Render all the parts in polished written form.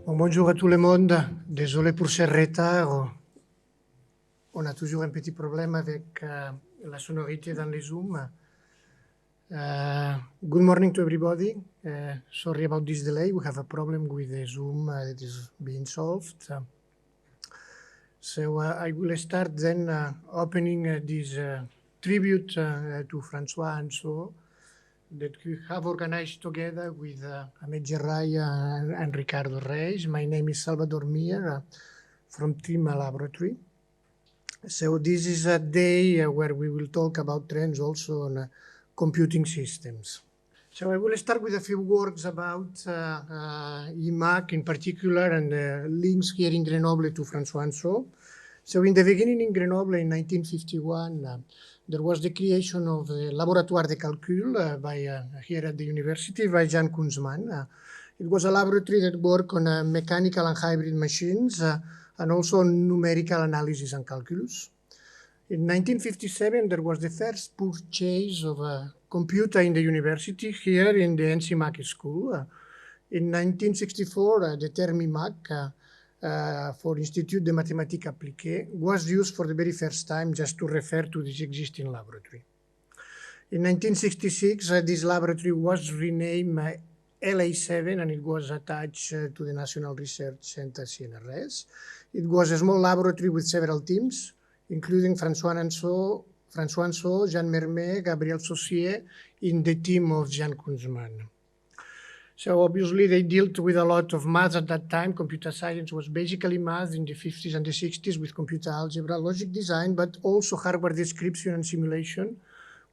Bon, bonjour à tout le monde. Désolé pour ce retard. On a toujours un petit problème avec la sonorité dans les Zooms. Good morning to everybody. Sorry about this delay. We have a problem with the Zoom that is being solved. So I will start then opening this tribute to François Anso that we have organized together with Ahmed Jarraya and Ricardo Reis. My name is Salvador Mir from Team Laboratory. So this is a day where we will talk about trends also on computing systems. So I will start with a few words about IMAC in particular and the links here in Grenoble to François Anso. So in the beginning in Grenoble in 1951, there was the creation of the Laboratoire de Calcul here at the university by Jan Kunzman. It was a laboratory that worked on mechanical and hybrid machines and also numerical analysis and calculus. In 1957, there was the first purchase of a computer in the university here in the NCMAC school. In 1964, the term IMAC for Institut de Mathématiques Appliquées was used for the very first time just to refer to this existing laboratory. In 1966, this laboratory was renamed LA7 and it was attached to the National Research Center CNRS. It was a small laboratory with several teams, including François Anso, Jean Mermet, Gabriel Saucier, in the team of Jan Kunzman. So obviously they dealt with a lot of math at that time. Computer science was basically math in the 50s and the 60s with computer algebra, logic design, but also hardware description and simulation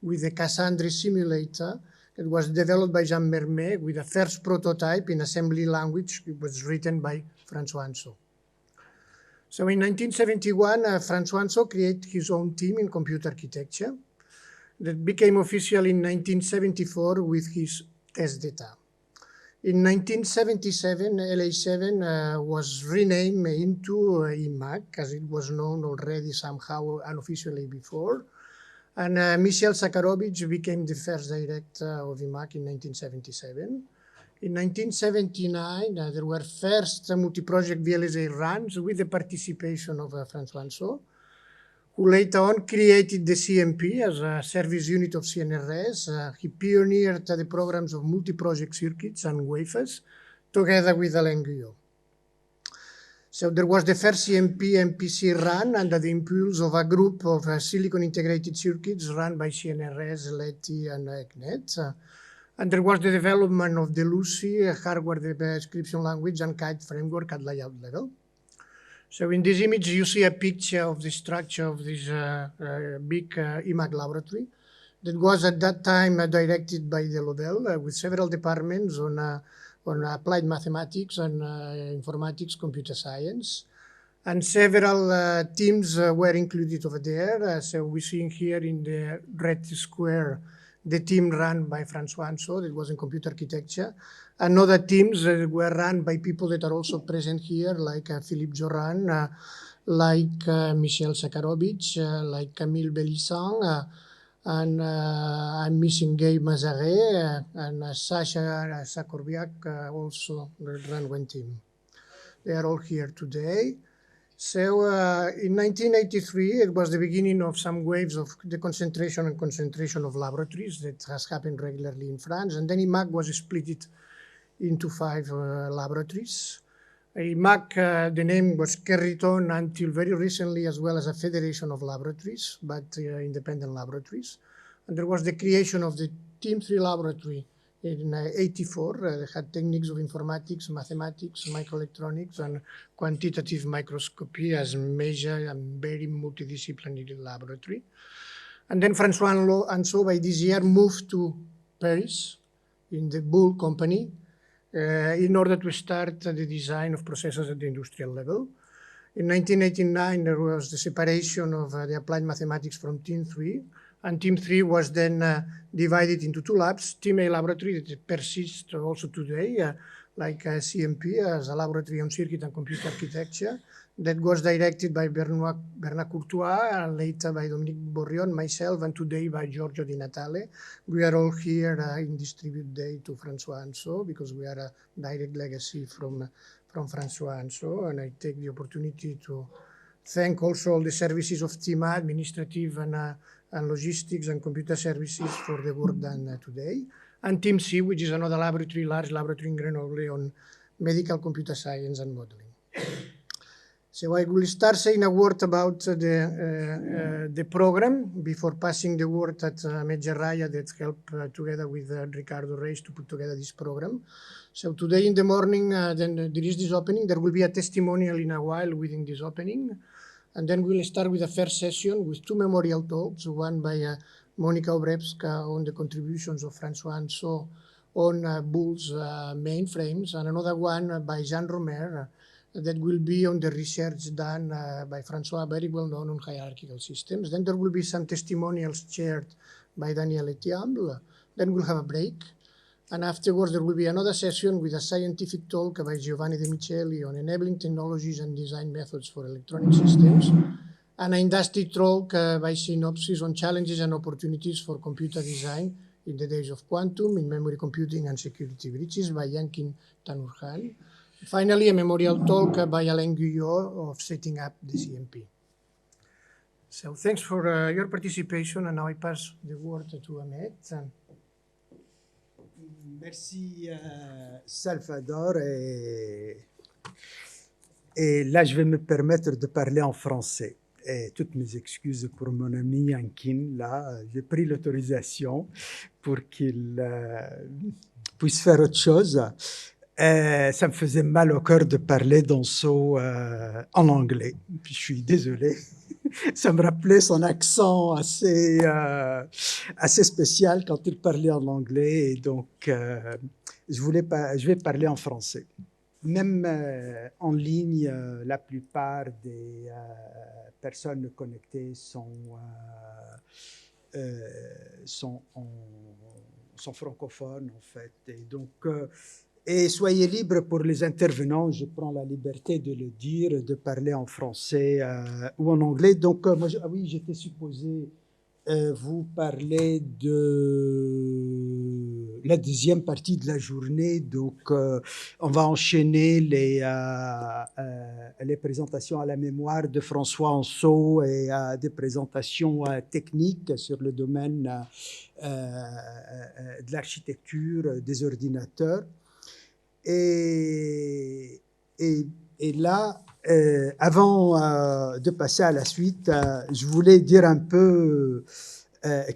with the Cassandre simulator that was developed by Jean Mermet with the first prototype in assembly language. It was written by François Anso. So in 1971, François Anso created his own team in computer architecture that became official in 1974 with his test data. In 1977, LA7 was renamed into IMAC, as it was known already somehow unofficially before. And Michel Sakharovich became the first director of IMAC in 1977. In 1979, there were first multi-project VLSI runs with the participation of François Anso, who later on created the CMP as a service unit of CNRS. He pioneered the programs of multi-project circuits and wafers together with Alain Guyot. So there was the first CMP MPC run under the impulse of a group of silicon integrated circuits run by CNRS, LETI, and ECNET. And there was the development of the Lucy hardware description language and kite framework at layout level. So in this image, you see a picture of the structure of this big IMAC laboratory that was at that time directed by Delobel with several departments on applied mathematics and informatics, computer science. And several teams were included over there. So we're seeing here in the red square the team run by François Anso that was in computer architecture, and other teams were run by people that are also present here, like Philippe Joran, like Michel Sakharovich, like Camille Belisson, and I'm missing Gabe Mazaret, and Sasha Sakorbiak also ran one team. They are all here today. So in 1983, it was the beginning of some waves of the concentration of laboratories that has happened regularly in France. And then IMAC was split into 5 laboratories. IMAC, the name was carried on until very recently as well as a federation of laboratories, but independent laboratories. And there was the creation of the Team 3 laboratory in 84. They had techniques of informatics, mathematics, microelectronics, and quantitative microscopy as major and very multidisciplinary laboratory. And then François Anso by this year moved to Paris in the Bull company in order to start the design of processors at the industrial level. In 1989, there was the separation of the applied mathematics from Team 3, And Team 3 was then divided into 2 labs. Team A laboratory that persists also today, like CMP as a laboratory on circuit and computer architecture, that was directed by Bernard Courtois, later by Dominique Borrion, myself, and today by Giorgio Di Natale. We are all here in this tribute day to François Anceau because we are a direct legacy from François Anceau, and I take the opportunity to thank also all the services of Team A, administrative and logistics and computer services for the work done today. And Team C, which is another laboratory, large laboratory in Grenoble on medical computer science and modeling. So I will start saying a word about the program before passing the word at Ahmed Jarraya that helped together with Ricardo Reis to put together this program. So today in the morning, then there is this opening. There will be a testimonial in a while within this opening. And then we'll start with a first session with 2 memorial talks, one by Monika Obrebska on the contributions of François Anceau on Boole's mainframes, and another one by Jean Romer that will be on the research done by François, very well known on hierarchical systems. Then there will be some testimonials shared by Daniel Etiamble. Then we'll have a break. And afterwards, there will be another session with a scientific talk by Giovanni De Micheli on enabling technologies and design methods for electronic systems, and an industry talk by Synopsys on challenges and opportunities for computer design in the days of quantum, in memory computing and security breaches by Yankin Tanurhan. Finally, a memorial talk by Alain Guyot of setting up the CMP. So thanks for your participation, and now I pass the word to Ahmed. Merci Salvador. Et là, je vais me permettre de parler en français. Et toutes mes excuses pour mon ami Yankin. Là, j'ai pris l'autorisation pour qu'il puisse faire autre chose. Ça me faisait mal au cœur de parler d'Anceau en anglais. Puis je suis désolé. Ça me rappelait son accent assez spécial quand il parlait en anglais. Et donc, je vais parler en français. Même en ligne, la plupart des personnes connectées sont francophones, en fait. Et donc, et soyez libres pour les intervenants, je prends la liberté de le dire, de parler en français ou en anglais. Donc, moi, oui, j'étais supposé vous parler de la deuxième partie de la journée. Donc, on va enchaîner les présentations à la mémoire de François Anceau et des présentations techniques sur le domaine de l'architecture des ordinateurs. Et là, avant de passer à la suite, je voulais dire un peu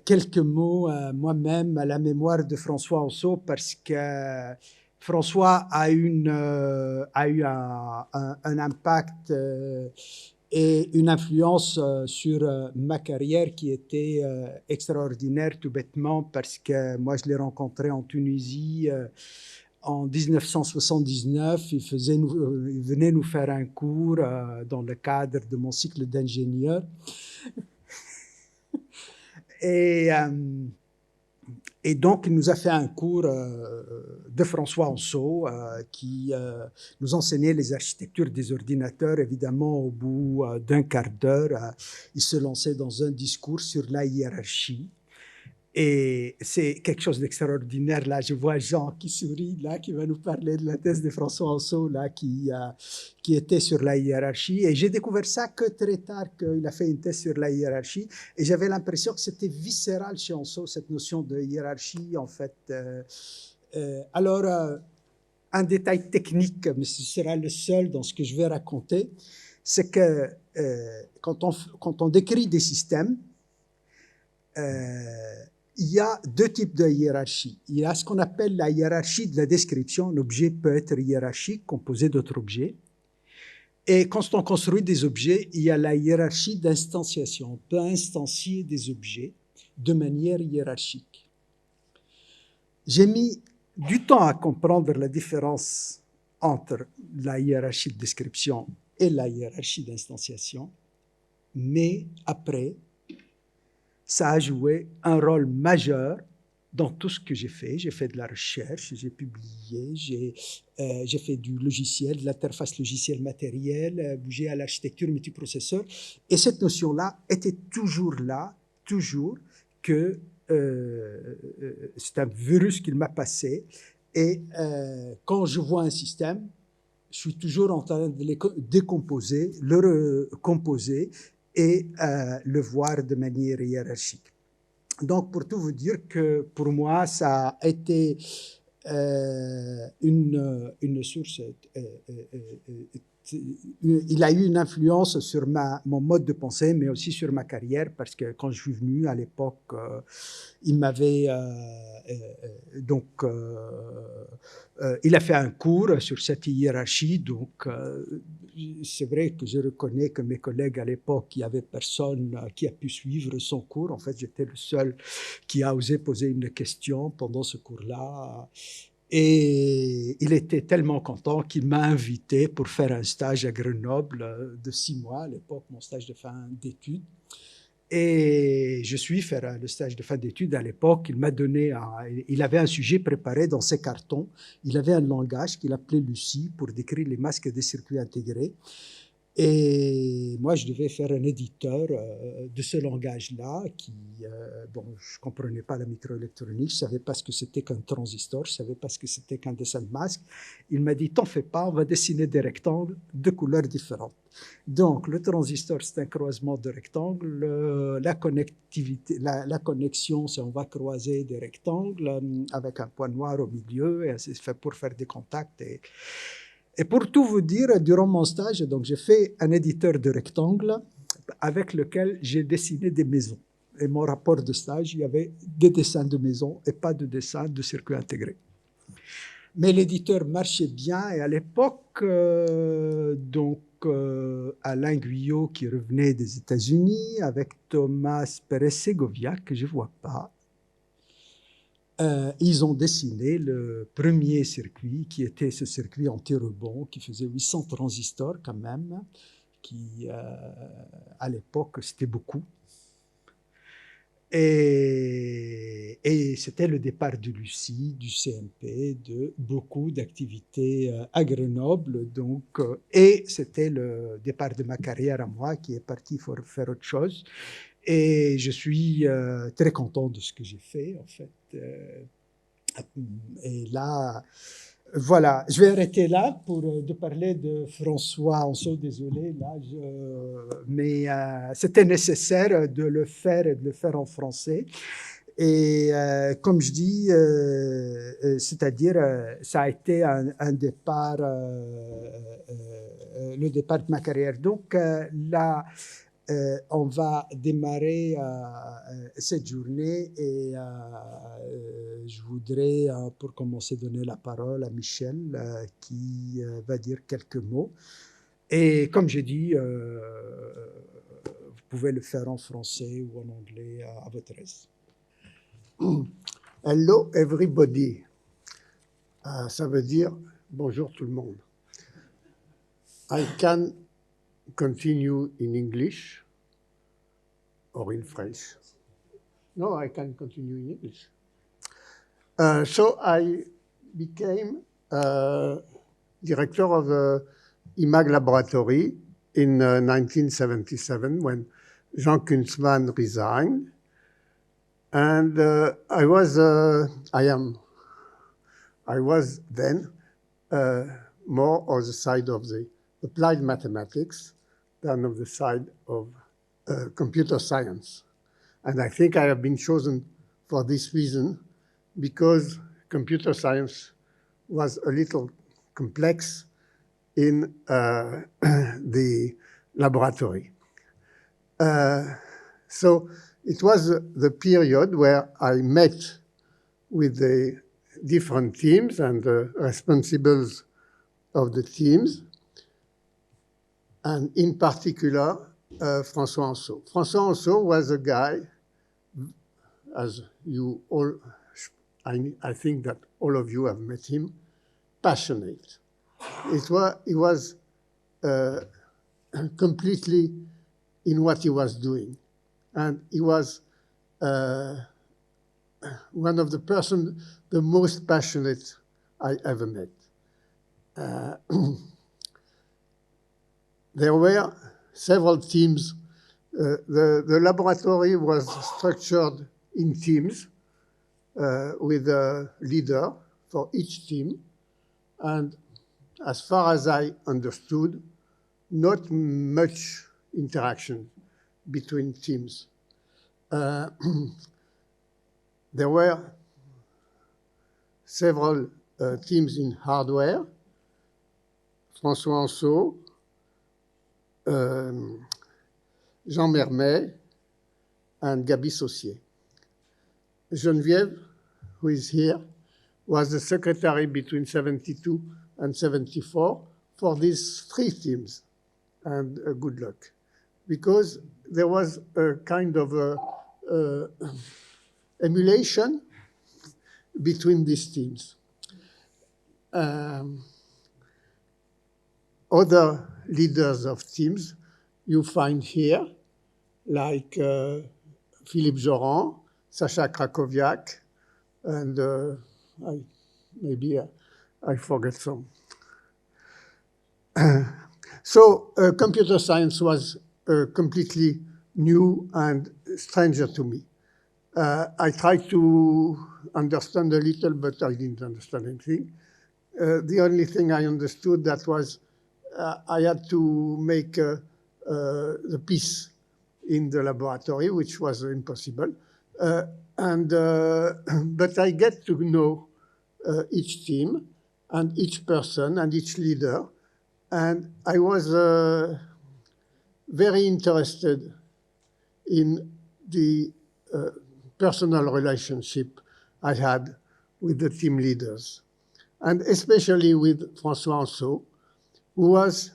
quelques mots moi-même à la mémoire de François Anceau, parce que François a eu un impact et une influence sur ma carrière qui était extraordinaire, tout bêtement, parce que moi, je l'ai rencontré en Tunisie en 1979, il venait nous faire un cours dans le cadre de mon cycle d'ingénieur. Et donc, il nous a fait un cours de François Anceau qui nous enseignait les architectures des ordinateurs. Évidemment, au bout d'un quart d'heure, il se lançait dans un discours sur la hiérarchie. Et c'est quelque chose d'extraordinaire. Là, je vois Jean qui sourit, là, qui va nous parler de la thèse de François Anceau, là, qui était sur la hiérarchie. Et j'ai découvert ça que très tard, qu'il a fait une thèse sur la hiérarchie. Et j'avais l'impression que c'était viscéral chez Anceau, cette notion de hiérarchie, en fait. Alors, un détail technique, mais ce sera le seul dans ce que je vais raconter, c'est que quand on décrit des systèmes, il y a 2 types de hiérarchie. Il y a ce qu'on appelle la hiérarchie de la description. Un objet peut être hiérarchique, composé d'autres objets. Et quand on construit des objets, il y a la hiérarchie d'instanciation. On peut instancier des objets de manière hiérarchique. J'ai mis du temps à comprendre la différence entre la hiérarchie de description et la hiérarchie d'instanciation. Mais après, ça a joué un rôle majeur dans tout ce que j'ai fait. J'ai fait de la recherche, j'ai publié, j'ai fait du logiciel, de l'interface logicielle matérielle, bougé à l'architecture multiprocesseur. Et cette notion-là était toujours là, toujours, que c'est un virus qu'il m'a passé. Et quand je vois un système, je suis toujours en train de le décomposer, le recomposer et le voir de manière hiérarchique. Donc, pour tout vous dire que pour moi, ça a été une source. Il a eu une influence sur mon mode de pensée, mais aussi sur ma carrière, parce que quand je suis venu à l'époque, il m'avait il a fait un cours sur cette hiérarchie, donc c'est vrai que je reconnais que mes collègues à l'époque, il n'y avait personne qui a pu suivre son cours. En fait, j'étais le seul qui a osé poser une question pendant ce cours-là. Et il était tellement content qu'il m'a invité pour faire un stage à Grenoble de 6 mois, à l'époque, mon stage de fin d'études. Et je suis faire le stage de fin d'études à l'époque. Il avait un sujet préparé dans ses cartons. Il avait un langage qu'il appelait Lucie pour décrire les masques des circuits intégrés. Et moi, je devais faire un éditeur de ce langage-là qui, bon, je ne comprenais pas la microélectronique, je ne savais pas ce que c'était qu'un transistor, je ne savais pas ce que c'était qu'un dessin de masque. Il m'a dit, t'en fais pas, on va dessiner des rectangles de couleurs différentes. Donc, le transistor, c'est un croisement de rectangles. La connectivité, la connexion, c'est on va croiser des rectangles avec un point noir au milieu, et c'est fait pour faire des contacts. Et pour tout vous dire, durant mon stage, donc j'ai fait un éditeur de rectangles avec lequel j'ai dessiné des maisons. Et mon rapport de stage, il y avait des dessins de maisons et pas de dessins de circuits intégrés. Mais l'éditeur marchait bien et à l'époque, Alain Guyot qui revenait des États-Unis avec Thomas Pérez-Segovia, que je ne vois pas, ils ont dessiné le premier circuit qui était ce circuit anti-rebond qui faisait 800 transistors quand même, qui à l'époque c'était beaucoup. Et c'était le départ de Lucie, du CMP, de beaucoup d'activités à Grenoble. Donc, et c'était le départ de ma carrière à moi qui est parti pour faire autre chose. Et je suis très content de ce que j'ai fait en fait. Et là, voilà, je vais arrêter là pour de parler de François Anceau. Désolé, là, mais c'était nécessaire de le faire et de le faire en français. Et comme je dis, c'est-à-dire, ça a été un départ, le départ de ma carrière. Donc là, on va démarrer cette journée et je voudrais, pour commencer, donner la parole à Michel qui va dire quelques mots. Et comme j'ai dit, vous pouvez le faire en français ou en anglais à votre aise. Hello everybody. Ça veut dire bonjour tout le monde. I can continue in English or in French. No, I can continue in English. So I became director of the IMAG laboratory in 1977 when Jean Kunzmann resigned. And I was then more on the side of the applied mathematics than of the side of computer science. And I think I have been chosen for this reason because computer science was a little complex in the laboratory. So it was the period where I met with the different teams and the responsibles of the teams, and in particular, François Anceau. François Anceau was a guy, as you all, I think that all of you have met him, passionate. He was completely in what he was doing. And he was one of the person the most passionate I ever met. There were several teams. The laboratory was structured in teams with a leader for each team. And as far as I understood, not much interaction between teams. There were several teams in hardware, François Anceau, Jean Mermet, and Gaby Saucier. Geneviève, who is here, was the secretary between 72 and 74 for these three teams. And good luck, because there was a kind of emulation between these teams. Other leaders of teams you find here, like Philippe Joran, Sacha Krakowiak, and maybe I forget some. So computer science was completely new and stranger to me. I tried to understand a little, but I didn't understand anything. The only thing I understood that was I had to make the piece in the laboratory, which was impossible. But I get to know each team and each person and each leader. And I was very interested in the personal relationship I had with the team leaders, and especially with François Anceau, who was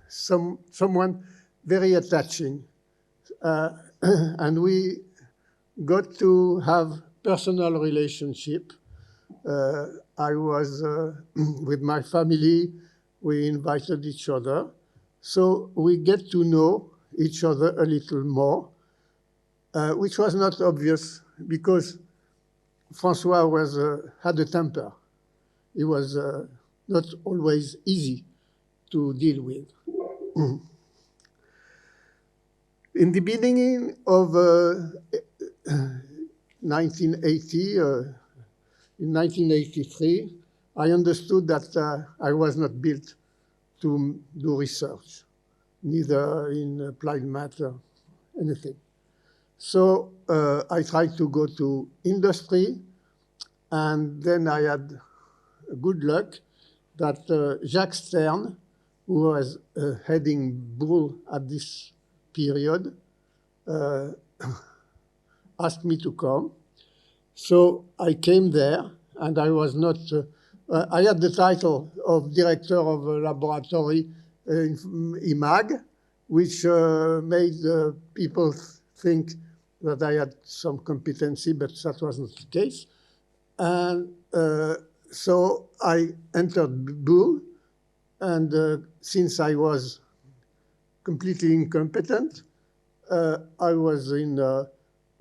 someone very attaching. And we got to have personal relationship. I was with my family. We invited each other. So we get to know each other a little more, which was not obvious because François had a temper. He was not always easy to deal with. In the beginning of 1980, in 1983, I understood that I was not built to do research, neither in applied matter, anything. So I tried to go to industry, and then I had good luck that Jacques Stern, who was heading Bull at this period, asked me to come. So I came there, and I was not, I had the title of director of a laboratory in IMAG, which made people think that I had some competency, but that wasn't the case. And so I entered Bull, and since I was completely incompetent, I was in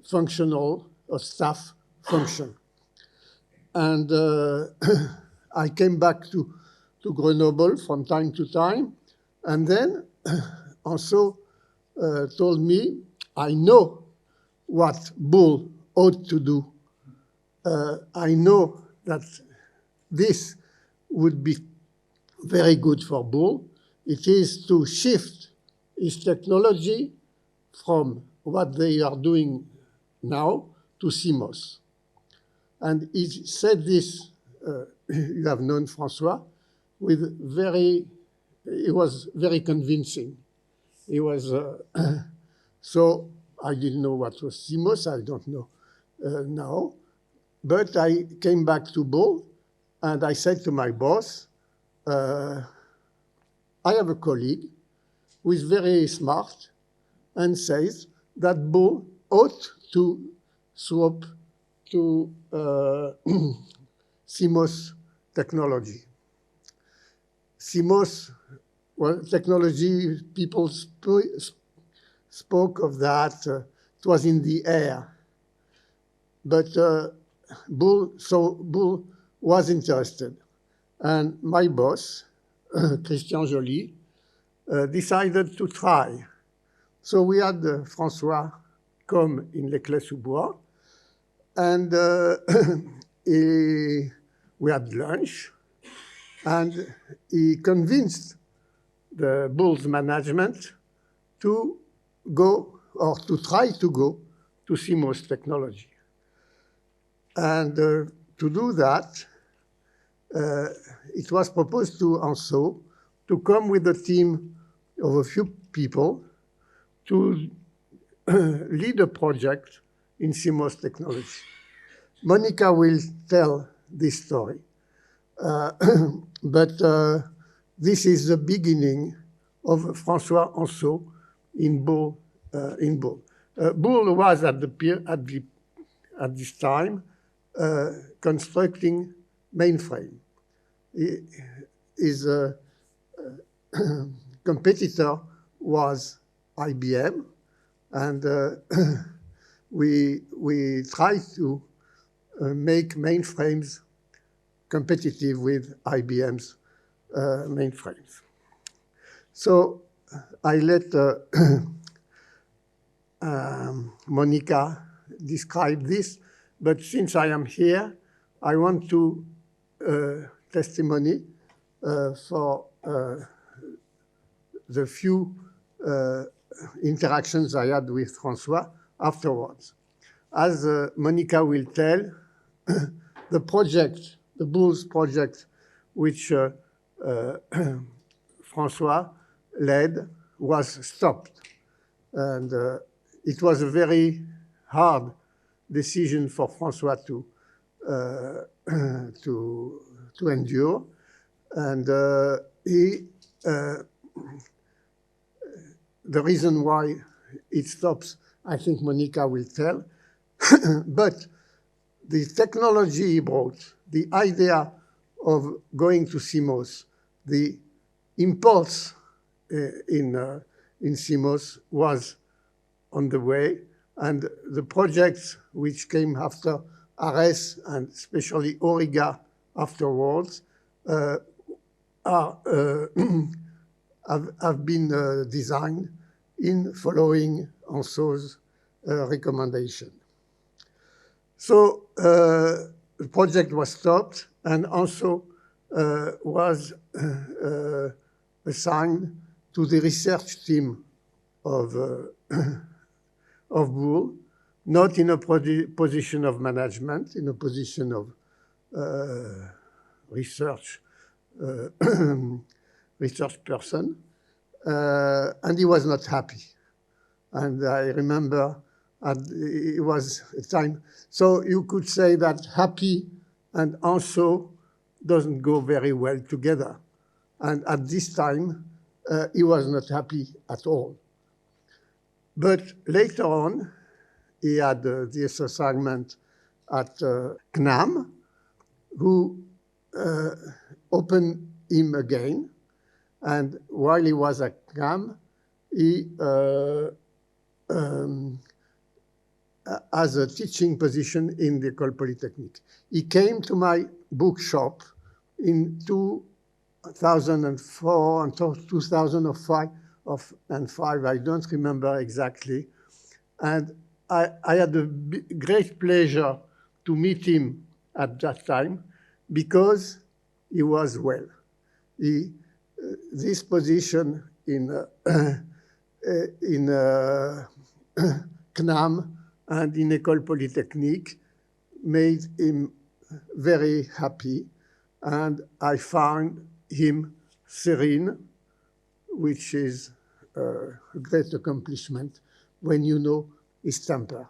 functional or staff function. And I came back to Grenoble from time to time, and then also told me, I know what Bull ought to do. I know that this would be very good for Bull. It is to shift its technology from what they are doing now to CMOS. And he said this, you have known François, it was very convincing. It was, so I didn't know what was CMOS, I don't know now. But I came back to Bull, and I said to my boss, I have a colleague who is very smart and says that Bull ought to swap to CMOS technology. CMOS technology, people spoke of that. It was in the air. but Bull was interested. And my boss, Christian Joly, decided to try. So we had François come in Les Clés-sous-Bois, and we had lunch, and he convinced the Bull's management to go, or to try to go, to CMOS technology. And to do that, it was proposed to Anso to come with a team of a few people to lead a project in CMOS technology. Monica will tell this story. But this is the beginning of François Anso in Bull. Bull was at this time constructing mainframe. His competitor was IBM, and we tried to make mainframes competitive with IBM's mainframes. So I let Monica describe this, but since I am here, I want to testimony for the few interactions I had with François afterwards. As Monica will tell, the project, the Bulls project, which François led, was stopped. And it was a very hard decision for François to endure. And the reason why it stops, I think Monica will tell. But the technology he brought, the idea of going to CMOS, the impulse in CMOS was on the way, and the projects which came after ARES and especially Auriga afterwards have been designed in following Anso's recommendation. So the project was stopped, and Anso was assigned to the research team of Bull, not in a position of management, in a position of research person, and he was not happy. And I remember it was a time, so you could say that happy and Anso doesn't go very well together. And at this time, he was not happy at all. But later on, he had this assignment at CNAM, who opened him again. And while he was at CNAM, he has a teaching position in the École Polytechnique. He came to my bookshop in 2004 and 2005, I don't remember exactly. And I had a great pleasure to meet him at that time because he was well. This position in CNAM and in École Polytechnique made him very happy, and I found him serene, which is a great accomplishment when you know his temper.